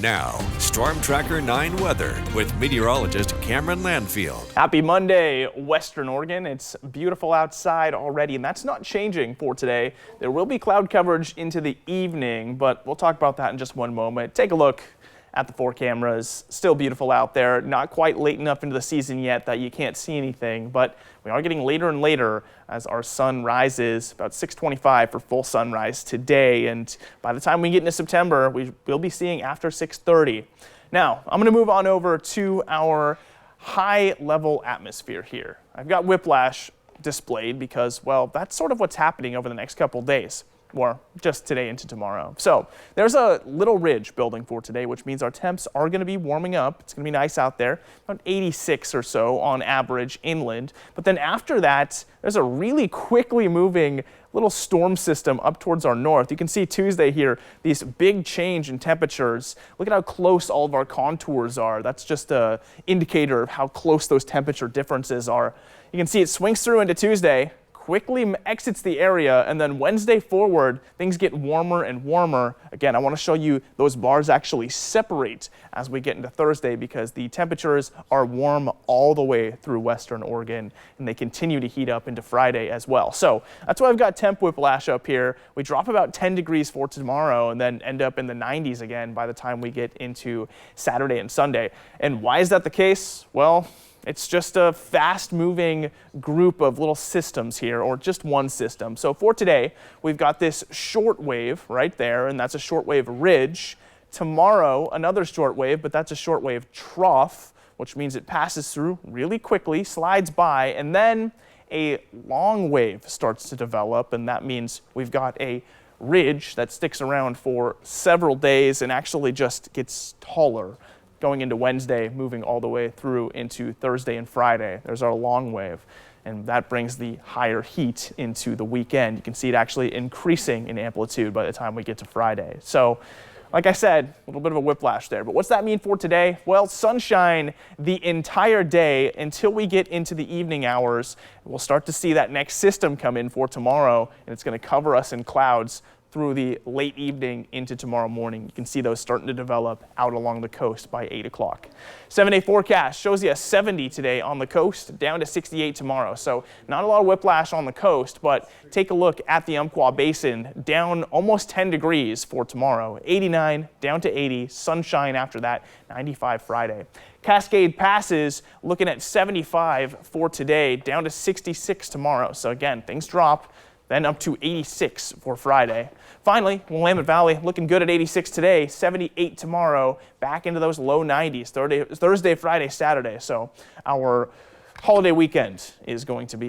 Now, Storm Tracker 9 weather with meteorologist Cameron Landfield. Happy Monday, Western Oregon. It's beautiful outside already, and that's not changing for today. There will be cloud coverage into the evening, but we'll talk about that in just one moment. Take a look at the 4 cameras. Still beautiful out there. Not quite late enough into the season yet that you can't see anything, but we are getting later and later as our sun rises. About 6:25 for full sunrise today, and by the time we get into September, we will be seeing after 6:30. Now, I'm going to move on over to our high-level atmosphere here. I've got whiplash displayed because, well, that's sort of what's happening over the next couple days, or just today into tomorrow. So there's a little ridge building for today, which means our temps are going to be warming up. It's going to be nice out there, about 86 or so on average inland. But then after that, there's a really quickly moving little storm system up towards our north. You can see Tuesday here, these big change in temperatures. Look at how close all of our contours are. That's just an indicator of how close those temperature differences are. You can see it swings through into Tuesday, quickly exits the area, and then Wednesday forward, things get warmer and warmer. Again, I want to show you those bars actually separate as we get into Thursday because the temperatures are warm all the way through Western Oregon, and they continue to heat up into Friday as well. So that's why I've got temp whiplash up here. We drop about 10 degrees for tomorrow and then end up in the 90s again by the time we get into Saturday and Sunday. And why is that the case? Well, it's just a fast-moving group of little systems here, or just one system. So for today, we've got this short wave right there, and that's a short wave ridge. Tomorrow, another short wave, but that's a short wave trough, which means it passes through really quickly, slides by, and then a long wave starts to develop, and that means we've got a ridge that sticks around for several days and actually just gets taller going into Wednesday, moving all the way through into Thursday and Friday. There's our long wave, and that brings the higher heat into the weekend. You can see it actually increasing in amplitude by the time we get to Friday. So, like I said, a little bit of a whiplash there. But what's that mean for today? Well, sunshine the entire day until we get into the evening hours. We'll start to see that next system come in for tomorrow, and it's going to cover us in clouds through the late evening into tomorrow morning. You can see those starting to develop out along the coast by 8 o'clock. 7-day forecast shows you a 70 today on the coast, down to 68 tomorrow. So not a lot of whiplash on the coast, but take a look at the Umpqua Basin, down almost 10 degrees for tomorrow. 89 down to 80, sunshine after that, 95 Friday. Cascade Passes looking at 75 for today, down to 66 tomorrow. So again, things drop, then up to 86 for Friday. Finally, Willamette Valley looking good at 86 today, 78 tomorrow, back into those low 90s Thursday, Friday, Saturday. So our holiday weekend is going to be